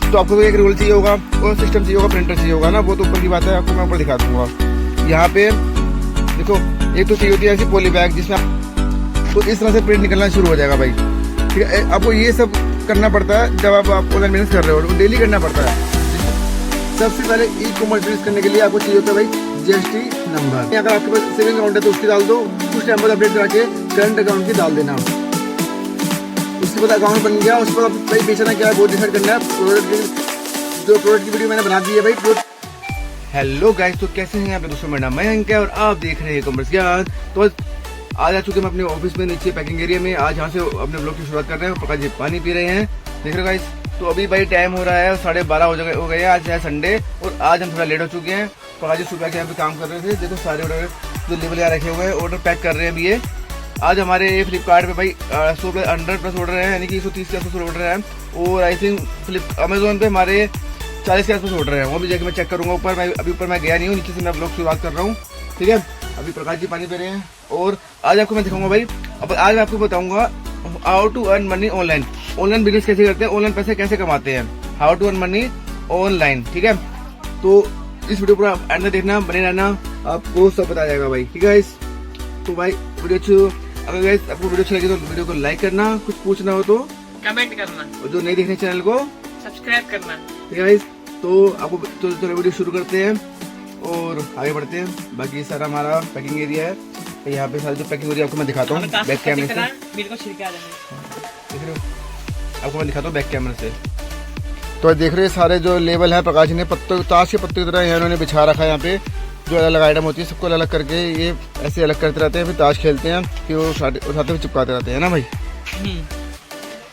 तो आपको एक रोल चाहिए होगा और सिस्टम चाहिए होगा, प्रिंटर चाहिए होगा ना, वो तो ऊपर की बात है, आपको मैं ऊपर दिखा दूंगा। यहाँ पे देखो एक तो चाहिए होती है ऐसी पॉली बैग जिसमें तो इस तरह से प्रिंट निकलना शुरू हो जाएगा भाई। ठीक है, आपको ये सब करना पड़ता है जब आप ऑनलाइन बिजनेस कर रहे हो, डेली करना पड़ता है। सबसे पहले ई कॉमर्स बिजनेस करने के लिए आपको चाहिए होता है भाई GST नंबर। अगर आपके पास सेविंग अकाउंट है तो उसकी डाल दो, कुछ टाइम बाद अपडेट करा के करंट अकाउंट की डाल देना। उसके बाद अकाउंट बन गया, उसके बाद भाई बेचना क्या है वो डिसाइड करना है। प्रोडक्ट की वीडियो मैंने बना दी है भाई। हेलो गाइस, तो कैसे हैं आप दोस्तों, मेरा नाम मयंक है और आप देख रहे हैं कॉमर्स ज्ञान। तो आज आ चुके हैं अपने ऑफिस में नीचे पैकिंग एरिया में। आज यहाँ से अपने ब्लॉग की शुरुआत कर रहे हैं। प्रकाश जी पानी पी रहे हैं, देख रहे हो गाइस। तो अभी भाई टाइम हो रहा है 12:30 हो गए हैं। आज है संडे और आज हम थोड़ा लेट हो चुके हैं। प्रकाश जी सुबह के यहाँ पे काम कर रहे थे। देखो सारे ऑर्डर जो लेवल यहाँ रखे हुए हैं, ऑर्डर पैक कर रहे हैं अभी ये। आज हमारे फ्लिपकार्ट पे भाई 100+ ऑर्डर है, यानी कि 130 के आसपास ऑर्डर है। और आई थिंक अमेजोन पे हमारे 40 के आसपास ऑर्डर है। वो भी जाके मैं चेक करूंगा ऊपर। मैं अभी ऊपर मैं गया नहीं हूँ, नीचे से मैं ब्लॉग शुरुआत कर रहा हूँ। ठीक है, अभी प्रकाश जी पानी पी रहे हैं और आज आपको मैं दिखाऊंगा भाई। अब आज मैं आपको बताऊंगा how to earn money online. Online business कैसे करते हैं, ऑनलाइन पैसे कैसे कमाते हैं, how to earn money online. ठीक है, तो इस वीडियो पर एंड में देखना, बने रहना, आपको सब बताया जाएगा भाई। ठीक है गाइस, तो भाई वीडियो अगर गाइस आपको वीडियो अच्छी लगी तो वीडियो को लाइक करना, कुछ पूछना हो तो कमेंट करना, और जो नहीं देखने चैनल को सब्सक्राइब करना। ठीक है गाइस, तो आपको चलो वीडियो शुरू करते हैं और आगे बढ़ते हैं। बाकी सारा हमारा पैकिंग एरिया है, यहाँ पे सारी जो पैकिंग एरिया आपको मैं दिखाता हूँ बैक कैमरे से। मेरे को छिड़के आ जाएंगे, देख रहे हो, आपको मैं दिखाता हूँ बैक कैमरे से। तो देख रहे हैं सारे जो लेवल है प्रकाश ने पत्तों ताश के पत्ते की तरह इन्होंने बिछा रखा है। यहाँ पे जो अलग अलग आइटम होती है सबको अलग करके ये ऐसे अलग करते रहते हैं, फिर ताश खेलते हैं, फिर वो उठाते हुए चिपकाते रहते हैं ना भाई।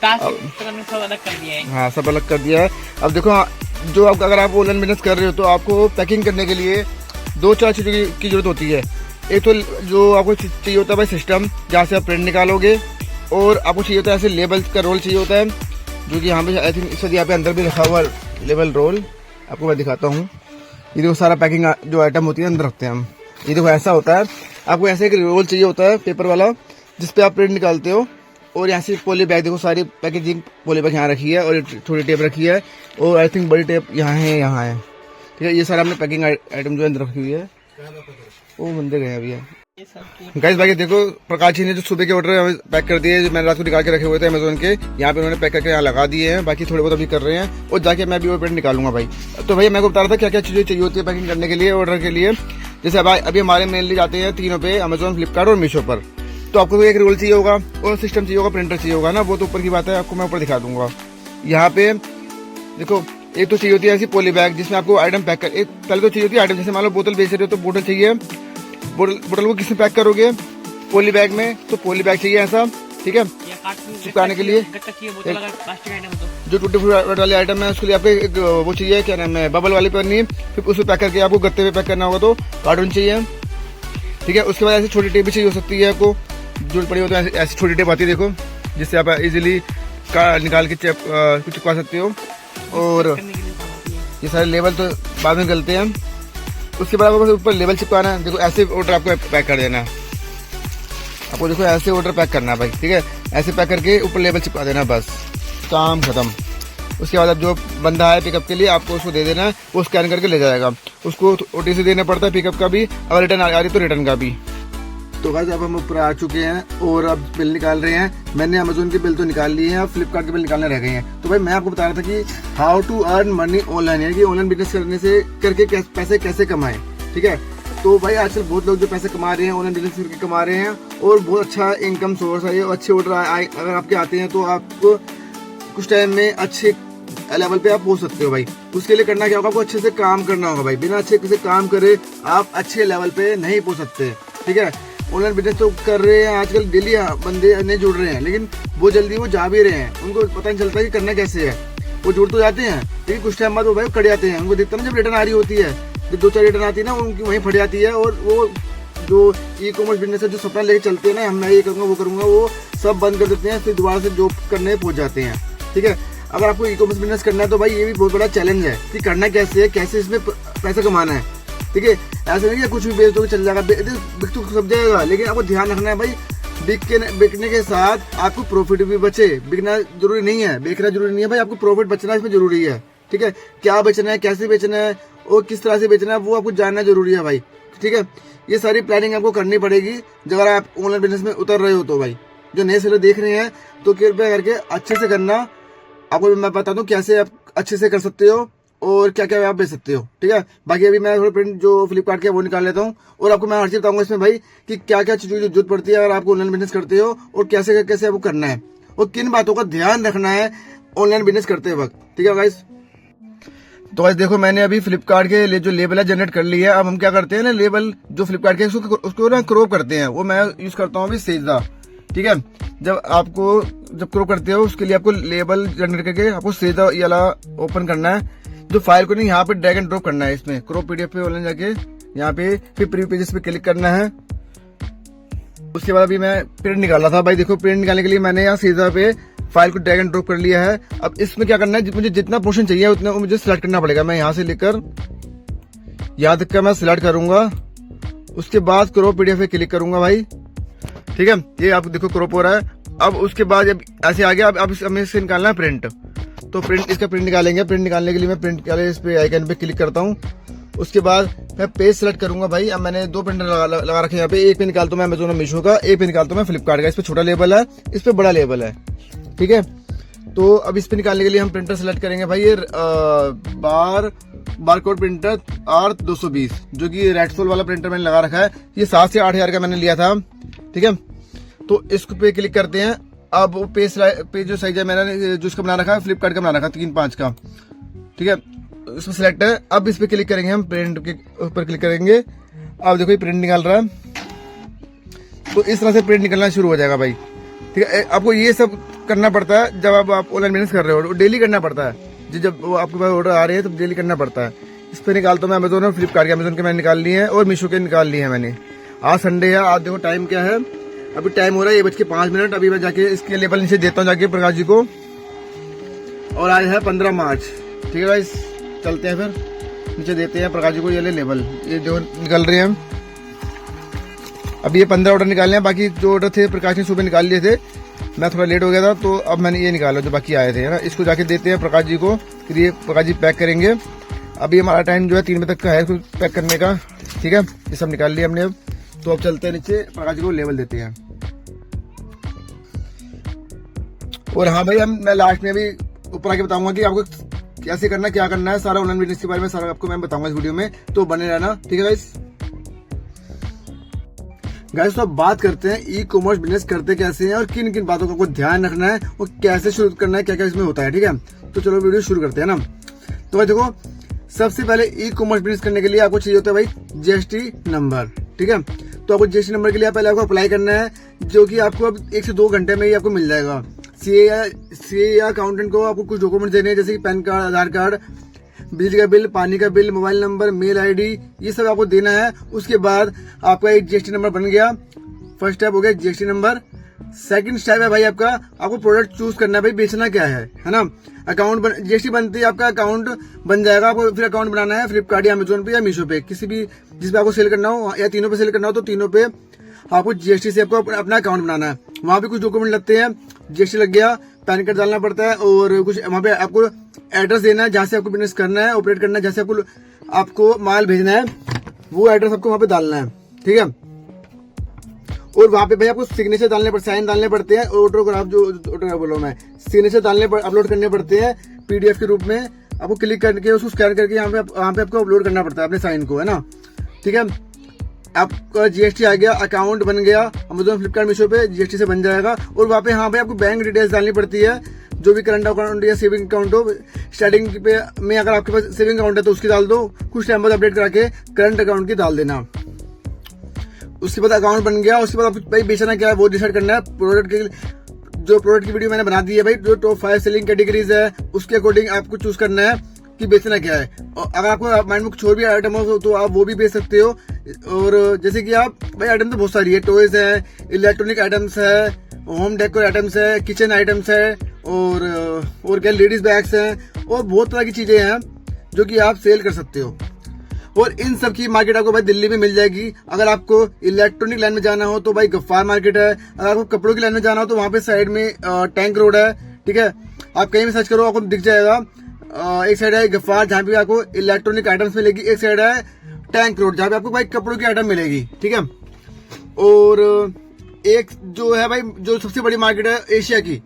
सब अलग कर दिया है। हाँ, सब अलग कर दिया है। अब देखो जो आप अगर आप ऑनलाइन बिजनेस कर रहे हो तो आपको पैकिंग करने के लिए 2-4 चीज़ों की जरूरत होती है। एक तो जो आपको चाहिए होता है भाई सिस्टम, जहाँ से आप प्रिंट निकालोगे, और आपको चाहिए होता है ऐसे लेबल का रोल चाहिए होता है, जो कि यहाँ पे आई थिंक इस यहाँ पे अंदर भी रखा हुआ लेबल रोल। आपको मैं दिखाता हूँ। ये देखो सारा पैकिंग जो आइटम होती है अंदर रखते हैं हम। ये देखो ऐसा होता है, आपको ऐसे एक रोल चाहिए होता है पेपर वाला, जिसपे आप प्रिंट निकालते हो। और यहाँ से पॉली बैग, देखो सारी पैकेजिंग पॉली बैग यहाँ रखी है और छोटी टेप रखी है, और आई थिंक बड़ी टेप यहाँ है, यहाँ है। ठीक है, ये सारा हमने पैकिंग आइटम जो अंदर रखी हुई है। वो बंदे गए अभी गाइस। भाई देखो प्रकाश जी ने जो सुबह के ऑर्डर पैक कर दिए, जो मैंने रात को निकाल के रखे हुए थे अमेजोन के, यहाँ पे उन्होंने पैक करके यहाँ लगा दिए हैं। बाकी थोड़े बहुत अभी कर रहे हैं और जाके मैं भी वो प्रिंट निकालूंगा भाई। तो भैया मैं को बता रहा था क्या क्या चीजें चाहिए होती है पैकिंग करने के लिए, ऑर्डर के लिए। जैसे अभी हमारे मेनली जाते हैं तीनों पे, अमेजोन, फ्लिपकार्ट और मीशो पर। तो आपको एक रोल चाहिए होगा और सिस्टम चाहिए होगा, प्रिंटर चाहिए होगा ना, वो तो ऊपर की बात है, आपको मैं ऊपर दिखा दूंगा। यहाँ पे देखो एक तो चाहिए होती है ऐसी पॉली बैग जिसमें आपको आइटम पैक कर, एक पहले तो चाहिए होती है आइटम, जैसे मान लो बोतल बेच रहे हो तो बोतल चाहिए। बोतल को किसमें पैक करोगे, पॉली बैग में, तो पॉली बैग चाहिए ऐसा। ठीक है, चिपकाने के लिए जो टूटे फूटे वाले आइटम है उसके लिए आपको वो चाहिए, क्या नाम है, बबल वाली पन्नी, फिर उसमें पैक करके आपको गत्ते में पैक करना होगा तो कार्टून चाहिए। ठीक है, उसके बाद ऐसी छोटी टेप भी चाहिए हो सकती है आपको, जो पड़ी हो तो ऐसी छोटी टेप आती है देखो, जिससे आप इजीली निकाल के कुछ चिपका सकते हो। और ये सारे लेवल तो बाद में निकलते हैं। उसके बाद आपको ऊपर लेवल चिपकाना है। देखो ऐसे ऑर्डर आपको पैक कर देना है, आपको देखो ऐसे ऑर्डर पैक करना है भाई। ठीक है, ऐसे पैक करके ऊपर लेवल चिपका देना, बस काम खत्म। उसके बाद अब जो बंदा है पिकअप के लिए आपको उसको दे देना है, वो स्कैन करके ले जाएगा। उसको OTC देना पड़ता है पिकअप का भी, अगर रिटर्न आ रही तो रिटर्न का भी। तो गाइस अब हम ऊपर आ चुके हैं और अब बिल निकाल रहे हैं। मैंने अमेजोन के बिल तो निकाल लिए हैं, अब फ्लिपकार्ट के बिल निकालने रह गए हैं। तो भाई मैं आपको बता रहा था कि how to earn money online, यानी कि ऑनलाइन बिजनेस करने से करके पैसे कैसे कमाएं। ठीक है, तो भाई आजकल बहुत लोग जो पैसे कमा रहे हैं ऑनलाइन बिजनेस करके कमा रहे हैं, और बहुत अच्छा इनकम सोर्स है ये। अच्छे ऑर्डर अगर आपके आते हैं तो आपको कुछ टाइम में अच्छे लेवल पे आप पहुंच सकते हो भाई। उसके लिए करना क्या होगा, आपको अच्छे से काम करना होगा भाई। बिना अच्छे से काम करे आप अच्छे लेवल पे नहीं पहुंच सकते। ठीक है, ऑनलाइन बिजनेस तो कर रहे हैं आजकल, डेली बंदे नहीं जुड़ रहे हैं, लेकिन वो जल्दी वो जा भी रहे हैं, उनको पता नहीं चलता कि करना कैसे है। वो जुड़ तो जाते हैं लेकिन कुछ टाइम बाद वो भाई कट जाते हैं। उनको दिखता ना जब रिटर्न आ रही होती है, जब 2-4 रिटर्न आती है ना, उनकी वहीं फट जाती है। और वो जो ई कॉमर्स बिजनेस है, जो सपना लेके चलते हैं ना, हम ये करूँगा वो करूँगा, वो सब बंद कर देते हैं, फिर दोबारा से जॉब करने पहुँच जाते हैं। ठीक है, अगर आपको ई कॉमर्स बिजनेस करना है तो भाई ये भी बहुत बड़ा चैलेंज है कि करना कैसे है, कैसे इसमें पैसा कमाना है। ठीक है, ऐसा नहीं है कुछ भी बेच दो चल जाएगा, बिक तो सब जाएगा, लेकिन आपको ध्यान रखना है भाई बिकने के साथ आपको प्रॉफिट भी बचे। बिकना जरूरी नहीं है, बेचना जरूरी नहीं है भाई, आपको प्रॉफिट बचना इसमें जरूरी है। ठीक है, क्या बेचना है, कैसे बेचना है और किस तरह से बेचना है वो आपको जानना जरूरी है भाई। ठीक है, ये सारी प्लानिंग आपको करनी पड़ेगी जब अगर आप ऑनलाइन बिजनेस में उतर रहे हो तो भाई। जो नए सेलर देख रहे हैं तो कृपया करके अच्छे से करना। आपको मैं बताता हूँ कैसे आप अच्छे से कर सकते हो और क्या क्या आप बेच सकते हो। ठीक है, बाकी अभी मैं थोड़े प्रिंट जो फ्लिपकार्ट के वो निकाल लेता हूँ और आपको मैं हर चीज बताऊंगा इसमें भाई कि क्या क्या चीजों की जरूरत पड़ती है अगर आपको ऑनलाइन बिजनेस करते हो और कैसे कैसे आपको करना है और किन बातों का ध्यान रखना है ऑनलाइन बिजनेस करते वक्त। ठीक है गाइस, तो गाइस देखो मैंने अभी फ्लिपकार्ट के लिए जो लेबल है जनरेट कर लिया है। अब हम क्या करते हैं ना, लेबल जो फ्लिपकार्ट के उसको ना क्रॉप करते हैं। वो मैं यूज करता हूँ अभी सेजा। ठीक है, जब क्रॉप करते हो उसके लिए आपको लेबल जनरेट करके आपको सेजा ये वाला ओपन करना है। जो फाइल को नहीं यहाँ पे ड्रैग एंड ड्रॉप करना है इसमें क्रॉप पीडीएफ पे ऑनलाइन जाके यहाँ पे फिर प्रीव्यू पेजेस पे क्लिक करना है। उसके बाद अभी मैं प्रिंट निकाला था भाई। देखो प्रिंट निकालने के लिए मैंने यहाँ सेजा पे फाइल को ड्रैग एंड ड्रॉप कर लिया है। अब इसमें क्या करना है, मुझे जितना पोर्शन चाहिए उतना मुझे सिलेक्ट करना पड़ेगा। मैं यहाँ से लेकर यहाँ तक का मैं सिलेक्ट करूंगा। उसके बाद क्रॉप पीडीएफ पे क्लिक करूंगा भाई। ठीक है, ये आप देखो क्रॉप हो रहा है। अब उसके बाद जब ऐसे आ गया, अब हमें इससे निकालना है प्रिंट। तो प्रिंट इसका प्रिंट निकालेंगे। प्रिंट निकालने के लिए मैं प्रिंट वाले इस पे आइकन पे क्लिक करता हूँ। उसके बाद मैं पेज सेलेक्ट करूंगा भाई। अब मैंने 2 प्रिंटर लगा रखे हैं यहाँ पे। एक पे निकालता हूँ मैं अमेज़न और मीशो का, एक पे निकालता हूँ मैं फ्लिपकार्ट का। इस पे छोटा लेबल है, इस पे बड़ा लेबल है। ठीक है, तो अब इस पे निकालने के लिए हम प्रिंटर सेलेक्ट करेंगे भाई। ये बारकोड प्रिंटर R220 जो कि रेडसोल वाला प्रिंटर मैंने लगा रखा है। ये 7 से 8 हजार का मैंने लिया था। ठीक है, तो इसको पे क्लिक करते हैं। अब वो पेज जो साइज है मैंने जो इसका बना रखा है फ्लिपकार्ट का बना रखा है 3-5 का। ठीक है, इसमें सिलेक्ट है। अब इस पे क्लिक करेंगे, हम प्रिंट के ऊपर क्लिक करेंगे। अब देखो ये प्रिंट निकाल रहा है। तो इस तरह से प्रिंट निकलना शुरू हो जाएगा भाई। ठीक है, आपको ये सब करना पड़ता है जब आप ऑनलाइन बिजनेस कर रहे हो। डेली करना पड़ता है, जब आपके पास ऑर्डर आ रहे हैं तो डेली करना पड़ता है। इस पे निकालता हूँ मैं अमेज़न और फ्लिपकार्ट के। अमेज़न के मैंने निकाल लिए हैं और मीशो के निकाल लिए हैं मैंने। आज संडे है। आज देखो टाइम क्या है, अभी टाइम हो रहा है 1:05। अभी मैं जाके इसके लेबल नीचे देता हूँ जाके प्रकाश जी को। और आज है 15 मार्च। ठीक है गाइस, चलते हैं फिर नीचे देते हैं प्रकाश जी को ये लेबल। ये जो निकल रहे हैं अभी ये 15 ऑर्डर निकालने हैं। बाकी जो ऑर्डर थे प्रकाश ने सुबह निकाल लिए थे, मैं थोड़ा लेट हो गया था तो अब मैंने ये निकाला जो बाकी आए थे ना। इसको जाके देते हैं प्रकाश जी को, फिर ये प्रकाश जी पैक करेंगे। अभी हमारा टाइम जो है 3 बजे तक का है पैक करने का। ठीक है, ये सब निकाल लिया हमने। अब तो अब चलते हैं नीचे, प्रकाश जी को लेबल देते हैं। और हाँ भाई, मैं लास्ट में भी ऊपर आके बताऊंगा कि आपको कैसे करना, क्या करना है, सारा ऑनलाइन बिजनेस के बारे में सारा आपको मैं बताऊंगा इस वीडियो में, तो बने रहना। ठीक है गाइस, तो अब बात करते हैं ई कॉमर्स बिजनेस करते कैसे हैं और किन किन बातों का आपको ध्यान रखना है और कैसे शुरू करना है, क्या क्या इसमें होता है। ठीक है, तो चलो वीडियो शुरू करते हैं ना। तो भाई देखो, सबसे पहले ई कॉमर्स बिजनेस करने के लिए आपको चाहिए होता है भाई जीएसटी नंबर। ठीक है, तो आपको जीएसटी नंबर के लिए पहले आपको अप्लाई करना है, जो कि आपको अब 1 से 2 घंटे में ही आपको मिल जाएगा। सीए या अकाउंटेंट को आपको कुछ डॉक्यूमेंट देने हैं, जैसे कि पैन कार्ड, आधार कार्ड, बिजली का बिल, पानी का bill, mobile number, mail ID, ये सब आपको देना है। उसके बाद आपका एक जीएसटी नंबर बन गया। फर्स्ट स्टेप हो गया जीएसटी नंबर। सेकंड स्टेप है भाई आपको प्रोडक्ट चूज करना है भाई, बेचना क्या है ना। अकाउंट जीएसटी बनती है, आपका अकाउंट बन जाएगा। आपको फिर अकाउंट बनाना है फ्लिपकार्ट या अमेजोन पे या मीशो पे, किसी भी जिसपे आपको सेल करना हो या तीनों पे सेल करना हो तो तीनों पे आपको जीएसटी से आपको अपना अकाउंट बनाना है। वहां पे कुछ डॉक्यूमेंट लगते हैं, जीएसटी लग गया, पैन कार्ड डालना पड़ता है और कुछ वहां पे आपको एड्रेस देना है जहां से आपको बिजनेस करना है, ऑपरेट करना है, जैसे आपको माल भेजना है वो एड्रेस आपको वहां पे डालना है। ठीक है, और वहां पे भाई आपको सिग्नेचर डालने पड़ते, साइन डालने पड़ते हैं। ऑटोग्राफ जो ऑटोग्राफ बोलो मैं, सिग्नेचर डालने अपलोड करने पड़ते हैं पीडीएफ के रूप में। आपको क्लिक करके उसको स्कैन करके वहां पे आपको अपलोड करना पड़ता है अपने साइन को, है ना। ठीक है, आपका जीएसटी आ गया, अकाउंट बन गया अमेजोन, फ्लिपकार्ट, मीशो पे जीएसटी से बन जाएगा। और वहाँ पे हाँ भाई आपको बैंक डिटेल्स डालनी पड़ती है, जो भी करंट अकाउंट या सेविंग अकाउंट हो। स्टार्टिंग पे में अगर आपके पास सेविंग अकाउंट है तो उसकी डाल दो, कुछ टाइम बाद अपडेट करा के करंट अकाउंट की डाल देना। उसके बाद अकाउंट बन गया। उसके बाद आपको भाई बेचना क्या है वो डिसाइड करना है। प्रोडक्ट की वीडियो मैंने बना दी है भाई, जो टॉप 5 सेलिंग कैटेगरीज है उसके अकॉर्डिंग आपको चूज करना है कि बेचना क्या है। और अगर आपको माइंड में कुछ और भी आइटम हो तो आप वो भी बेच सकते हो। और जैसे कि आप भाई आइटम तो बहुत सारी है, टॉयज है, इलेक्ट्रॉनिक आइटम्स है, होम डेकोर आइटम्स है, किचन आइटम्स है और क्या लेडीज बैग्स हैं और बहुत तरह की चीजें हैं जो कि आप सेल कर सकते हो। और इन सब की मार्केट आपको भाई दिल्ली में मिल जाएगी। अगर आपको इलेक्ट्रॉनिक लाइन में जाना हो तो भाई गफ्फार मार्केट है। अगर आपको कपड़ों की लाइन में जाना हो तो वहां पे साइड में टैंक रोड है। ठीक है, आप कहीं भी सर्च करो आपको दिख जाएगा एक साइड है गफ्फार जहाँ पे आपको इलेक्ट्रॉनिक आइटम्स मिलेगी, एक साइड है टैंक रोड जहाँ पे आपको भाई कपड़ों की आइटम मिलेगी, ठीक है। और एक जो है भाई जो सबसे बड़ी मार्केट है एशिया की,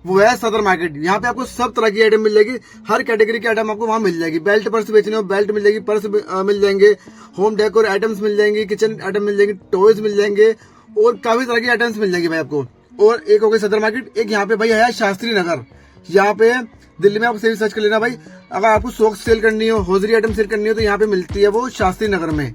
वो है सदर मार्केट। यहाँ पे आपको सब तरह की आइटम मिल जाएगी, हर कैटेगरी की आइटम आपको वहाँ मिल जाएगी। बेल्ट पर्स बेचने हो बेल्ट मिल जाएगी, पर्स मिल जाएंगे, होम डेकोर आइटम्स मिल जाएंगी, किचन आइटम मिल जाएंगे, टॉयज मिल जाएंगे और काफी तरह की आइटम्स मिल जाएंगी भाई आपको। और एक हो गई सदर मार्केट, एक यहाँ पे भाई है शास्त्री नगर। यहाँ पे दिल्ली में आप सही सर्च कर लेना भाई, अगर आपको सॉक्स सेल करनी हो, हौजरी आइटम सेल करनी हो तो यहाँ पे मिलती है वो शास्त्री नगर में।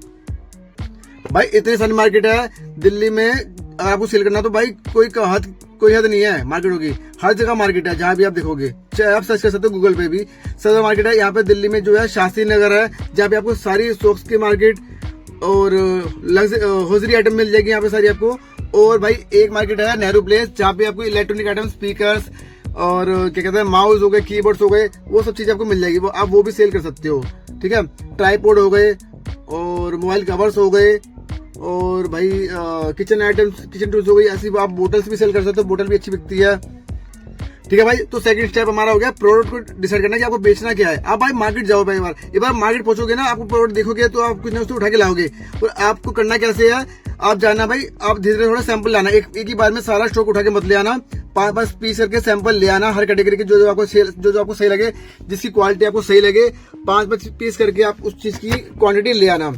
भाई इतनी सारी मार्केट है दिल्ली में, अगर आपको सेल करना तो भाई कोई हद नहीं है मार्केटों की, हर जगह मार्केट है जहाँ भी आप देखोगे, चाहे आप सर्च कर सकते हो गूगल पे भी। सदर मार्केट है यहाँ पे दिल्ली में जो है शास्त्री नगर है, जहाँ पे आपको सारी सॉक्स की मार्केट और हौजरी आइटम मिल जाएगी यहाँ पे सारी आपको। और भाई एक मार्केट है नेहरू प्लेस, जहाँ पे आपको इलेक्ट्रॉनिक आइटम, स्पीकर्स और क्या कहते हैं माउस हो गए, कीबोर्ड्स हो गए, वो सब चीजें आपको मिल जाएगी, वो आप वो भी सेल कर सकते हो, ठीक है। ट्राईपोड हो गए और मोबाइल कवर्स हो गए और भाई किचन आइटम्स, किचन टूल्स हो गई, ऐसी आप बोटल्स भी सेल कर सकते हो, बोतल भी अच्छी बिकती है, ठीक है भाई। तो सेकंड स्टेप हमारा हो गया प्रोडक्ट को डिसाइड करना कि आपको बेचना क्या है। आप भाई मार्केट जाओ भाई, एक बार मार्केट पहुंचोगे ना, आपको प्रोडक्ट देखोगे तो आप कुछ ना कुछ उठा के लाओगे। और आपको करना कैसे है, आप जाना भाई, आप धीरे धीरे थोड़ा सैंपल लाना, एक ही बार में सारा स्टॉक उठा के मत ले आना, 5 पीस करके सैंपल ले आना हर कैटेगरी के, जो आपको सही लगे, जिसकी क्वालिटी आपको सही लगे, 5 पीस करके आप उस चीज की क्वांटिटी ले आना,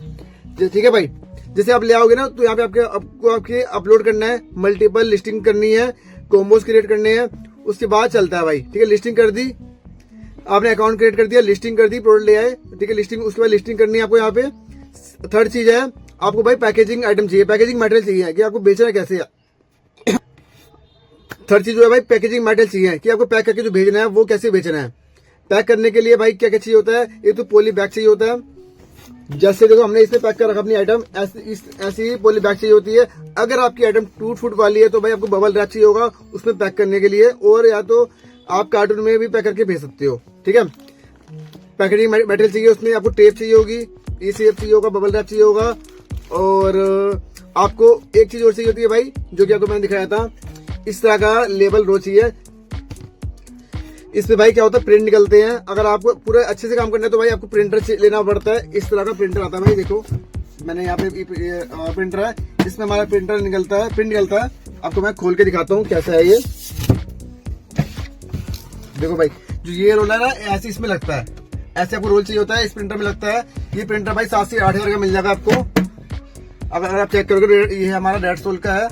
ठीक है भाई। जैसे आप ले आओगे ना तो यहाँ पे आपके अपलोड करना है, मल्टीपल लिस्टिंग करनी है, कॉम्बोज क्रिएट करने हैं, उसके बाद चलता है भाई, ठीक है। लिस्टिंग कर दी आपने, अकाउंट क्रिएट कर दिया, लिस्टिंग कर दी, प्रोडक्ट ले आए, ठीक है। लिस्टिंग, उसके बाद लिस्टिंग करनी है आपको। यहाँ पे थर्ड चीज है आपको भाई पैकेजिंग आइटम चाहिए, पैकेजिंग मटेरियल चाहिए कि आपको बेचना कैसे है। थर्ड चीज जो है भाई पैकेजिंग मटेरियल चाहिए कि आपको पैक करके जो भेजना है वो कैसे बेचना है। पैक करने के लिए भाई क्या क्या चाहिए होता है, एक तो पॉली बैग चाहिए होता है, जैसे देखो हमने इसमें पैक कर रखा अपनी आइटम, ऐसी ही पॉली बैग चाहिए होती है। अगर आपकी आइटम टूट फूट वाली है तो भाई आपको बबल रैप चाहिए होगा उसमें पैक करने के लिए, और या तो आप कार्टून में भी पैक करके भेज सकते हो, ठीक है। पैकेजिंग मटेरियल चाहिए, उसमें आपको टेप चाहिए होगी, ई टेप चाहिए होगा, बबल रैप चाहिए होगा, और आपको एक चीज और चाहिए होती है भाई, जो कि आपको मैंने दिखाया था, इस तरह का लेबल रो चाहिए। इसमें भाई क्या होता है, प्रिंट निकलते हैं। अगर आपको पूरा अच्छे से काम करना है तो भाई आपको प्रिंटर लेना पड़ता है। इस तरह का प्रिंटर आता है भाई, देखो मैंने यहाँ पे प्रिंटर है, इसमें हमारा प्रिंट निकलता है। आपको मैं खोल के दिखाता हूँ कैसा है ये। देखो भाई जो ये रोल है ना, ऐसे इसमें लगता है, ऐसे आपको रोल चाहिए होता है, इस प्रिंटर में लगता है। ये प्रिंटर भाई 7 से 8 हजार का मिल जाएगा आपको। अगर आप चेक करोगे, ये हमारा 150 का है।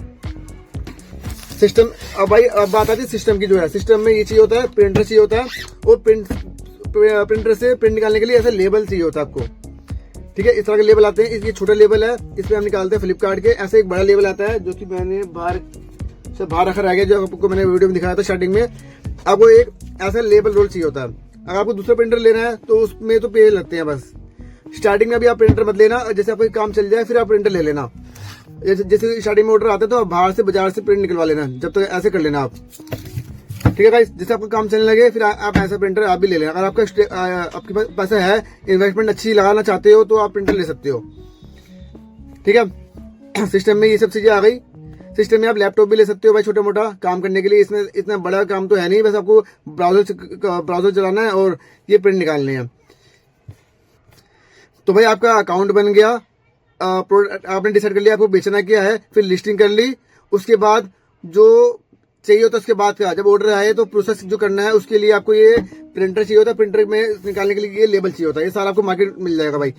सिस्टम, अब भाई अब बात आती है सिस्टम की, जो है सिस्टम में ये चाहिए होता है, प्रिंटर चाहिए होता है, और प्रिंटर से प्रिंट निकालने के लिए ऐसा लेबल चाहिए होता है आपको, ठीक है। इस तरह के लेबल आते हैं, ये छोटा लेबल है, इसमें हम निकालते हैं फ्लिपकार्ट के। ऐसे एक बड़ा लेबल आता है जो कि मैंने बाहर रखा रह गया, जो आपको मैंने वीडियो में दिखाया था स्टार्टिंग में। आपको एक ऐसा लेबल रोल चाहिए होता है। अगर आपको दूसरा प्रिंटर लेना है तो उसमें तो पे लगते हैं बस। स्टार्टिंग में अभी आप प्रिंटर मत लेना, जैसे आपको काम चल जाए फिर आप प्रिंटर ले लेना। जैसे स्टार्टिंग में ऑर्डर आते हैं तो आप बाहर से बाजार से प्रिंट निकलवा लेना, जब तक ऐसे कर लेना आप, ठीक है भाई। जैसे आपका काम चलने लगे फिर आप ऐसा प्रिंटर आप भी ले लेना। अगर आपके पास पैसा है, इन्वेस्टमेंट अच्छी लगाना चाहते हो तो आप प्रिंटर ले सकते हो, ठीक है। सिस्टम में ये सब चीजें आ गई। सिस्टम में आप लैपटॉप भी ले सकते हो भाई, छोटा मोटा काम करने के लिए। इसमें इतना बड़ा काम तो है नहीं, बस आपको ब्राउजर चलाना है और ये प्रिंट निकालने हैं। तो भाई आपका अकाउंट बन गया, प्रोडक्ट आपने डिसाइड कर लिया आपको बेचना क्या है, फिर लिस्टिंग कर ली। उसके बाद जो चाहिए होता है, उसके बाद का जब ऑर्डर आए तो प्रोसेस जो करना है उसके लिए आपको ये प्रिंटर चाहिए होता है, प्रिंटर में निकालने के लिए ये लेबल चाहिए होता है। ये सारा आपको मार्केट मिल जाएगा भाई।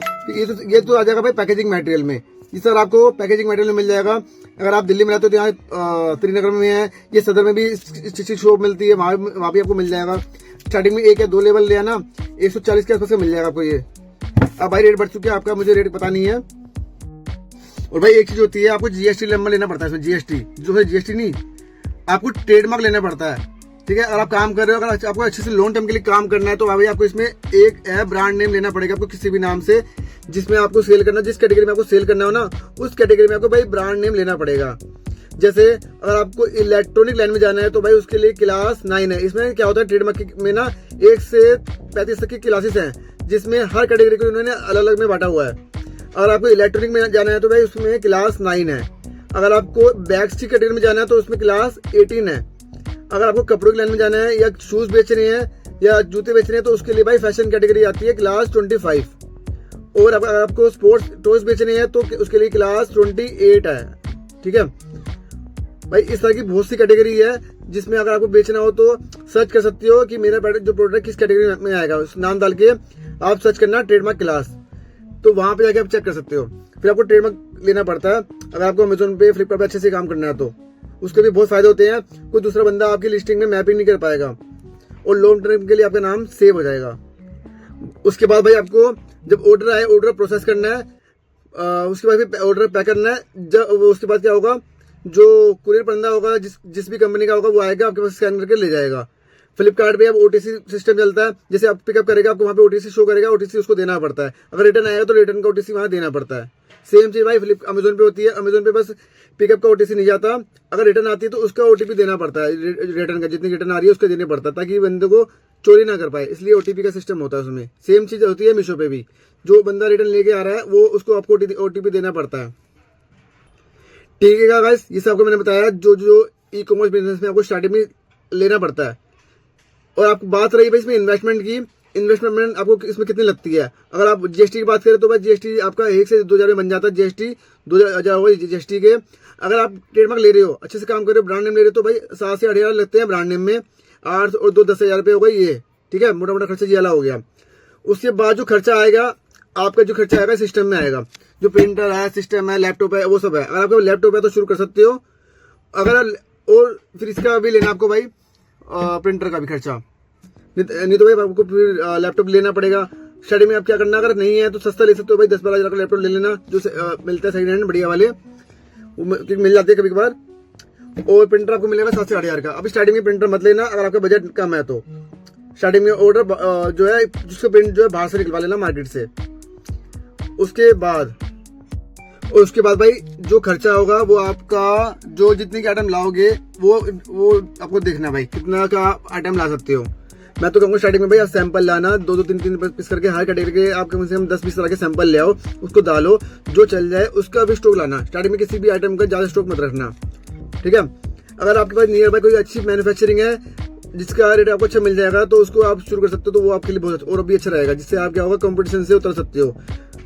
ये तो आ जाएगा भाई पैकेजिंग मटेरियल में, ये सर आपको पैकेजिंग मटेरियल मिल जाएगा। अगर आप दिल्ली में रहते हो तो यहाँ त्रिनगर में है, ये सदर में भी इसकी शॉप मिलती है, वहाँ भी आपको मिल जाएगा। स्टार्टिंग में 1 या 2 लेवल ले आना, 140 के आसपास मिल जाएगा आपको ये। अब भाई रेट बढ़ चुके हैं, आपका मुझे रेट पता नहीं है। और भाई एक चीज होती है, आपको जीएसटी नंबर लेना पड़ता है। इसमें जीएसटी जो है, जीएसटी नहीं, आपको ट्रेडमार्क लेना पड़ता है, ठीक है। अगर आप काम कर रहे हो, अगर आपको अच्छे से लॉन्ग टर्म के लिए काम करना है तो भाई आपको इसमें एक है ब्रांड नेम लेना पड़ेगा आपको, किसी भी नाम से जिसमें आपको सेल करना, जिस कैटेगरी में आपको सेल करना हो ना, उस कैटेगरी में आपको भाई ब्रांड नेम लेना पड़ेगा। जैसे अगर आपको इलेक्ट्रॉनिक लाइन में जाना है तो भाई उसके लिए क्लास 9 है। इसमें क्या होता है, ट्रेडमार्क में ना 1 से 35 तक की क्लासेस हैं, जिसमें हर कैटेगरी को इन्होंने अलग अलग में बांटा हुआ है। अगर आपको इलेक्ट्रॉनिक में जाना है तो भाई उसमें क्लास 9 है। अगर आपको बैग्स की कैटेगरी में जाना है तो उसमें क्लास 18 है। अगर आपको कपड़ों की लाइन में जाना है या शूज बेचने हैं या जूते बेचने हैं तो उसके लिए भाई फैशन कैटेगरी आती है क्लास 25। और अगर आपको स्पोर्ट्स टॉयज बेचने हैं तो उसके लिए क्लास 28 है। ठीक है भाई, इस तरह की बहुत सी कैटेगरी है जिसमें अगर आपको बेचना हो तो सर्च कर सकते हो कि मेरा जो प्रोडक्ट किस कैटेगरी में आएगा। उस नाम डाल के आप सर्च करना ट्रेडमार्क क्लास, तो वहां पे जाके आप चेक कर सकते हो। फिर आपको ट्रेडमार्क लेना पड़ता है अगर आपको अमेजोन पे फ्लिपकार्ट पे अच्छे से काम करना है तो उसके भी बहुत फायदे होते हैं। कोई दूसरा बंदा आपकी लिस्टिंग में मैपिंग नहीं कर पाएगा और लॉन्ग टर्म के लिए आपका नाम सेव हो जाएगा। उसके बाद भाई आपको जब ऑर्डर आए ऑर्डर प्रोसेस करना है, उसके बाद फिर ऑर्डर पैक करना है। जब उसके बाद क्या होगा, जो कुरियर बंदा होगा जिस भी कंपनी का होगा वो आएगा आपके पास स्कैन करके ले जाएगा। फ्लिपकार्ट पे अब ओटीसी सिस्टम चलता है, जैसे आप पिकअप करेगा आपको वहाँ पे ओटीसी शो करेगा, ओटीसी उसको देना पड़ता है। अगर रिटर्न आएगा तो रिटर्न का ओटीसी वहाँ देना पड़ता है। सेम चीज भाई अमेजोन पे होती है। अमेजोन पे बस पिकअप का ओटीसी नहीं जाता, अगर रिटर्न आती है तो उसका ओटीपी देना पड़ता है। रिटर्न का जितनी रिटर्न आ रही है उसका देना पड़ता है ताकि बंदे को चोरी ना कर पाए, इसलिए ओटीपी का सिस्टम होता है उसमें। सेम चीज होती है मीशो पे भी, जो बंदा रिटर्न लेके आ रहा है वो उसको आपको ओटीपी देना पड़ता है। ठीक है गाइस, ये सब आपको मैंने बताया जो जो ई कॉमर्स बिजनेस में आपको स्टार्टिंग में लेना पड़ता है। और आपको बात रही भाई इसमें इन्वेस्टमेंट की, इन्वेस्टमेंट आपको इसमें कितनी लगती है। अगर आप जीएसटी की बात करें तो भाई जीएसटी आपका 1 से 2 हजार में बन जाता है। जीएसटी 2000 होगा जीएसटी के। अगर आप ट्रेडमार्क ले रहे हो, अच्छे से काम कर रहे हो, ब्रांड नेम ले रहे हो तो भाई 7 से 8 हजार लगते हैं ब्रांड नेम में। 8 और 2 10 हजार रुपये हो गई ये। ठीक है, मोटा मोटा खर्चा ये वाला हो गया। उसके बाद जो खर्चा आएगा आपका, जो खर्चा आएगा सिस्टम में आएगा, जो प्रिंटर है, सिस्टम है, लैपटॉप है, वो सब है। अगर आपका लैपटॉप है तो शुरू कर सकते हो। अगर और फिर इसका भी लेना आपको भाई प्रिंटर का भी खर्चा, नहीं तो भाई आपको फिर लैपटॉप लेना पड़ेगा। स्टार्टिंग में आप क्या करना, अगर नहीं है तो सस्ता ले सकते हो भाई, 10-12 हजार का लैपटॉप ले लेना जो मिलता है सेकंड हैंड बढ़िया वाले, वो मिल जाते हैं कभी कभार। और प्रिंटर आपको मिलेगा 7 से 8 हजार का। अभी स्टार्टिंग में प्रिंटर मत लेना अगर आपका बजट कम है तो। स्टार्टिंग में ऑर्डर जो है जिसका प्रिंट जो है बाहर से निकलवा लेना मार्केट से। उसके बाद भाई जो खर्चा होगा वो आपका, जो जितने के आइटम लाओगे वो आपको देखना भाई कितना का आइटम ला सकते हो। मैं तो कहूँगा स्टार्टिंग में भाई आप सैंपल लाना, 2-3 पीस करके हर कैटेगरी के आप कम से कम 10-20 तरह के सैंपल ले आओ, उसको डालो, जो चल जाए उसका भी स्टॉक लाना। स्टार्टिंग में किसी भी आइटम का ज्यादा स्टॉक मत रखना। ठीक है, अगर आपके पास नियर बाय कोई अच्छी मैन्युफैक्चरिंग है जिसका रेट आपको अच्छा मिल जाएगा तो उसको आप शुरू कर सकते हो, तो वो आपके लिए बहुत और भी अच्छा रहेगा, जिससे आप क्या होगा कंपटीशन से उतर सकते हो,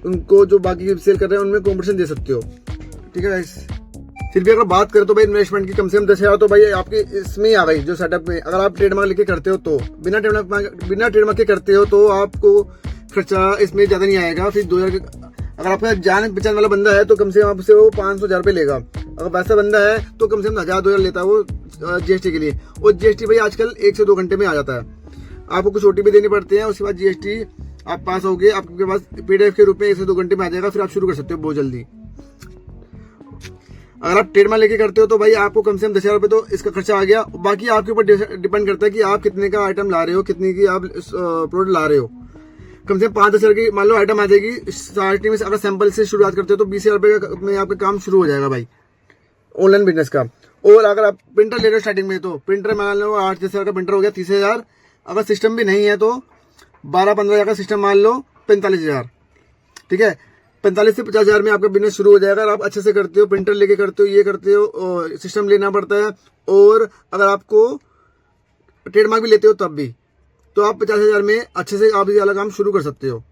उनको जो बाकी सेल कर रहे हैं उनमें कंपटीशन दे सकते हो। ठीक है गाइस, फिर भी अगर बात करें तो भाई इन्वेस्टमेंट की कम से कम 10 हजार तो भाई आपके इसमें ही आ गई जो सेटअप में। अगर आप ट्रेडमार्क लेके करते हो तो बिना ट्रेडमार्क के करते हो तो आपको खर्चा इसमें ज्यादा नहीं आएगा। फिर 2000 अगर आपका जान पहचान वाला बंदा है तो कम से कम आपसे वो 500-1000 रुपये लेगा। अगर वैसा बंदा है तो कम से कम 1000-2000 लेता है वो जीएसटी के लिए। और जीएसटी भाई आजकल 1 से 2 घंटे में आ जाता है। आपको कुछ ओटीपी देने पड़ते हैं, उसके बाद जीएसटी आप पास हो गए, आपके पास पीडीएफ के रूप में 1 से 2 घंटे में आ जाएगा। फिर आप शुरू कर सकते हो बहुत जल्दी। अगर आप ट्रेडमार्क लेके करते हो तो भाई आपको कम से कम 10,000 रुपये तो इसका खर्चा आ गया। बाकी आपके ऊपर डिपेंड करता है कि आप कितने का आइटम ला रहे हो, कितने की आप प्रोडक्ट ला रहे हो। कम से कम 5-10 हजार की मान लो आइटम आ जाएगी स्टार्टिंग में। अगर सैंपल से शुरुआत करते हो तो 20,000 रुपये में आपका काम शुरू हो जाएगा भाई ऑनलाइन बिजनेस का। और अगर आप प्रिंटर ले रहे हो स्टार्टिंग में तो प्रिंटर मान लो 8-10 हजार का प्रिंटर हो गया 30,000। अगर सिस्टम भी नहीं है तो 12-15 हजार का सिस्टम मान लो 45,000। ठीक है, 45 से 50 हजार में आपका बिजनेस शुरू हो जाएगा। अगर आप अच्छे से करते हो, प्रिंटर लेके करते हो, ये करते हो, सिस्टम लेना पड़ता है। और अगर आपको ट्रेडमार्क भी लेते हो तब भी तो आप 50 हजार में अच्छे से आप ये वाला काम शुरू कर सकते हो।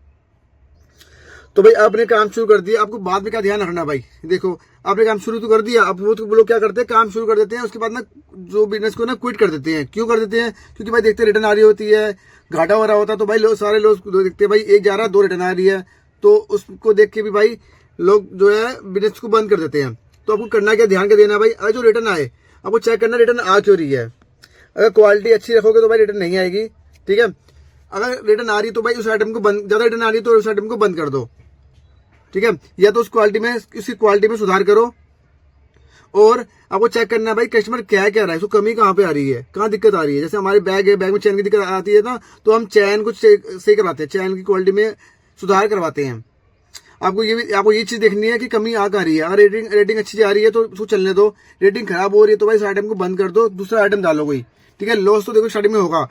तो भाई आपने काम शुरू कर दिया, आपको बाद में क्या ध्यान रखना भाई, देखो आपने काम शुरू तो कर दिया, अब वो लोग क्या करते हैं काम शुरू कर देते हैं, उसके बाद ना जो बिजनेस को ना क्विट कर देते हैं। क्यों कर देते हैं? क्योंकि भाई देखते रिटर्न आ रही होती है, घाटा हो रहा होता है, तो भाई सारे लोग देखते हैं भाई एक जा रहा है 2 रिटर्न आ रही है, तो उसको देख के भी भाई लोग जो है बिजनेस को बंद कर देते हैं। तो आपको करना क्या, ध्यान क्या देना भाई, अगर जो रिटर्न आए आपको चेक करना रिटर्न आ क्यों रही है। अगर क्वालिटी अच्छी रखोगे तो भाई रिटर्न नहीं आएगी। ठीक है, अगर रिटर्न आ रही तो भाई उस आइटम को बंद, ज्यादा रिटर्न आ रही तो उस आइटम को बंद कर दो। ठीक है, या तो उसकी क्वालिटी में सुधार करो। और आपको चेक करना है भाई कस्टमर क्या कह रहा है, उसको कमी कहाँ पे आ रही है, कहाँ दिक्कत आ रही है। जैसे हमारे बैग है, बैग में चैन की दिक्कत आती है ना, तो हम चैन को सही करवाते हैं, चैन की क्वालिटी में सुधार करवाते हैं। आपको ये चीज देखनी है कि कमी आ कहाँ रही है। अगर रेटिंग अच्छी जा रही है तो उसको चलने दो, रेटिंग खराब हो रही है तो भाई इस आइटम को बंद कर दो, दूसरा आइटम डालो कोई। ठीक है, लॉस तो देखो स्टार्टिंग में होगा।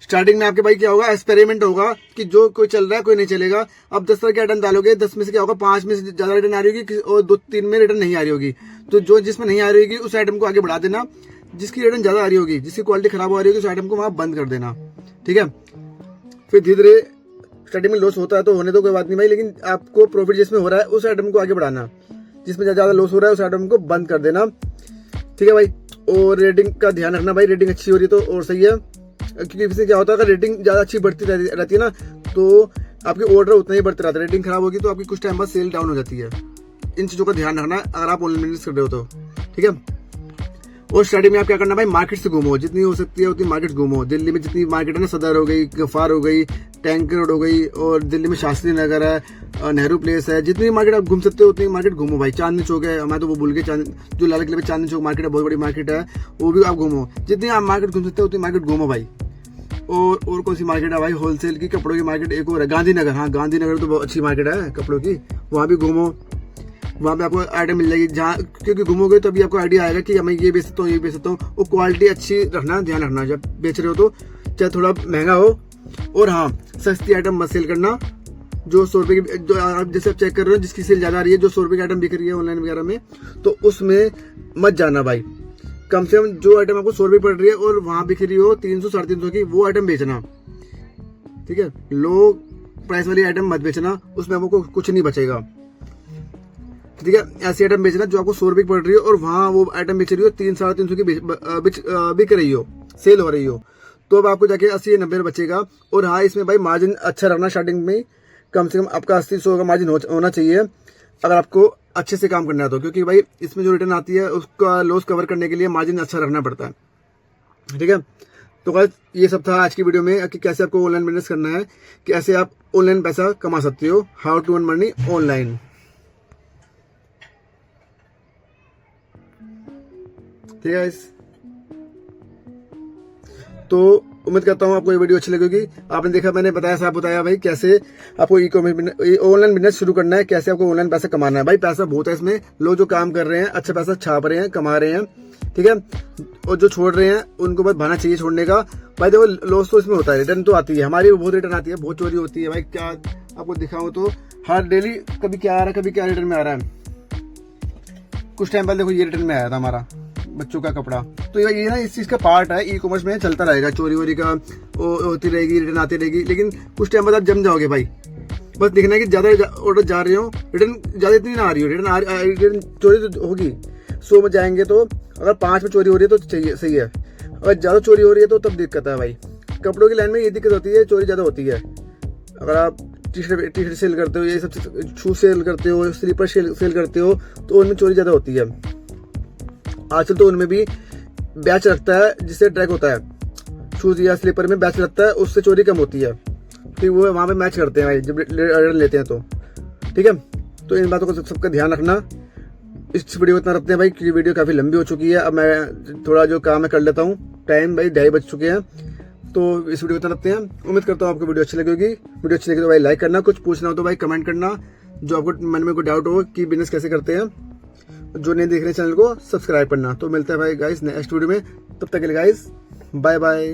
स्टार्टिंग में आपके भाई क्या होगा, एक्सपेरिमेंट होगा कि जो कोई चल रहा है कोई नहीं चलेगा। अब 10 तरह के आइटम डालोगे, 10 में से क्या होगा 5 में से ज्यादा रिटर्न आ रही होगी और 2-3 में रिटर्न नहीं आ रही होगी। तो जो जिसमें नहीं आ रही होगी उस आइटम को आगे बढ़ा देना, जिसकी रेटिंग ज़्यादा आ रही होगी, जिसकी क्वालिटी खराब आ रही होगी, उस आइटम को वहाँ बंद कर देना, ठीक है। फिर धीरे धीरे स्टार्टिंग में लॉस होता है तो होने तो कोई बात नहीं भाई, लेकिन आपको प्रॉफिट जिसमें हो रहा है उस आइटम को आगे बढ़ाना, जिसमें ज़्यादा लॉस हो रहा है उस आइटम को बंद कर देना, ठीक है भाई। और रेटिंग का ध्यान रखना भाई, रेटिंग अच्छी हो रही तो और सही है, क्योंकि इससे क्या होता है अगर रेटिंग ज़्यादा अच्छी बढ़ती रहती है ना तो आपके ऑर्डर उतना ही बढ़ते रहता है। रेटिंग खराब होगी तो आपकी कुछ टाइम बाद सेल डाउन हो जाती है। इन चीज़ों का ध्यान रखना अगर आप ऑनलाइन बिजनेस कर रहे हो तो, ठीक है। और स्टार्टिंग में आप क्या करना भाई, मार्केट से घूमो, जितनी हो सकती है उतनी मार्केट घूमो। दिल्ली में जितनी मार्केट है ना, सदर हो गई, गफ्फार हो गई, टैंक रोड हो गई, और दिल्ली में शास्त्री नगर है, नेहरू प्लेस है, जितनी मार्केट आप घूम सकते हो उतनी मार्केट घूमो भाई। चांदनी चौक है, मैं तो वो भूल गया, जो लाल किले में चांदनी चौक मार्केट है, बहुत बड़ी मार्केट है, वो भी आप घूमो। जितनी आप मार्केट घूम सकते हो उतनी मार्केट घूमो भाई। और कौन सी मार्केट है भाई, होलसेल की, कपड़ों की मार्केट एक और है, गांधीनगर। हाँ, गांधीनगर तो बहुत अच्छी मार्केट है कपड़ों की, वहाँ भी घूमो। वहाँ पे आपको आइटम मिल जाएगी, जहाँ क्योंकि घूमोगे तभी आपको आइडिया आएगा कि मैं ये बेच सकता हूँ, ये बेच सकता हूँ। वो क्वालिटी अच्छी रखना, ध्यान रखना जब बेच रहे हो तो, चाहे थोड़ा महंगा हो। और हाँ, सस्ती आइटम मत सेल करना। जो 100 रुपये की, जो आप जैसे आप चेक कर रहे हो जिसकी सेल ज़्यादा आ रही है, जो 100 रुपये की आइटम बिक रही है ऑनलाइन वगैरह में, तो उसमें मत जाना भाई। कम से कम जो आइटम आपको 100 रुपये पड़ रही है और वहाँ बिक रही हो 300 साढ़े 300 की, वो आइटम बेचना, ठीक है। लो प्राइस वाली आइटम मत बेचना, उसमें आपको कुछ नहीं बचेगा, ठीक है। ऐसी आइटम बेचना जो आपको 100 रुपये की पड़ रही हो और वहाँ वो आइटम बेच रही हो 300 साढ़े 300 की बिक रही हो, सेल हो रही हो, तो अब आपको जाके 80 90 बचेगा। और हाँ, इसमें भाई मार्जिन अच्छा रखना, स्टार्टिंग में कम से कम आपका 80-100 का मार्जिन होना चाहिए अगर आपको अच्छे से काम करना है तो, क्योंकि भाई इसमें जो रिटर्न आती है उसका लॉस कवर करने के लिए मार्जिन अच्छा रखना पड़ता है, ठीक है। तो गाइस ये सब था आज की वीडियो में कि कैसे आपको ऑनलाइन बिजनेस करना है, कैसे आप ऑनलाइन पैसा कमा सकते हो, how to earn money online, ठीक है गाइस। तो उम्मीद करता हूँ आपको ये वीडियो अच्छी लगेगी। आपने देखा, मैंने बताया भाई कैसे आपको ऑनलाइन बिजनेस शुरू करना है, कैसे आपको ऑनलाइन पैसा कमाना है। भाई पैसा बहुत है इसमें, लोग जो काम कर रहे हैं अच्छा पैसा छाप रहे हैं, कमा रहे हैं, ठीक है। और जो छोड़ रहे हैं उनको बस भाना चाहिए छोड़ने का। भाई देखो, लॉस तो इसमें होता है, रिटर्न तो आती है, हमारी बहुत रिटर्न आती है, बहुत चोरी होती है भाई। क्या आपको दिखाऊं तो हर डेली कभी क्या आ रहा है, कभी क्या रिटर्न में आ रहा है। कुछ टाइम पहले देखो ये रिटर्न में आया था हमारा बच्चों का कपड़ा। तो ये ना इस चीज़ का पार्ट है, ई कॉमर्स में चलता रहेगा, चोरी वोरी का होती रहेगी, रिटर्न आती रहेगी, लेकिन कुछ टाइम बाद आप जम जाओगे भाई। बस देखना है कि ज़्यादा ऑर्डर जा रहे हो, रिटर्न ज़्यादा इतनी ना आ रही हो, रिटर्न चोरी तो होगी। 100 में जाएंगे तो अगर 5 में चोरी हो रही है तो सही है, अगर ज़्यादा चोरी हो रही है तो तब दिक्कत है भाई। कपड़ों की लाइन में ये दिक्कत होती है, चोरी ज़्यादा होती है। अगर आप टी शर्ट सेल करते हो, ये सब शूज सेल करते हो, स्लीपर सेल करते हो, तो उनमें चोरी ज़्यादा होती है। आजकल तो उनमें भी बैच लगता है जिससे ट्रैक होता है, शूज या स्लीपर में बैच लगता है, उससे चोरी कम होती है। फिर वो वहाँ पे मैच करते हैं भाई जब ऑर्डर लेते हैं तो, ठीक है। तो इन बातों को सबका ध्यान रखना। इस वीडियो को इतना रखते हैं भाई क्योंकि वीडियो काफ़ी लंबी हो चुकी है। अब मैं थोड़ा जो काम है कर लेता हूँ, टाइम भाई 2:30 बज चुके हैं। तो इस वीडियो को इतना रखते हैं। उम्मीद करता हूँ आपको वीडियो अच्छी लगेगी। वीडियो अच्छी लगी तो भाई लाइक करना, कुछ पूछना हो तो भाई कमेंट करना, जो आपको मन में कोई डाउट हो कि बिजनेस कैसे करते हैं। जो नहीं देख रहे चैनल को सब्सक्राइब करना। तो मिलता है भाई गाइस नेक्स्ट वीडियो में, तब तक के लिए गाइस बाय बाय।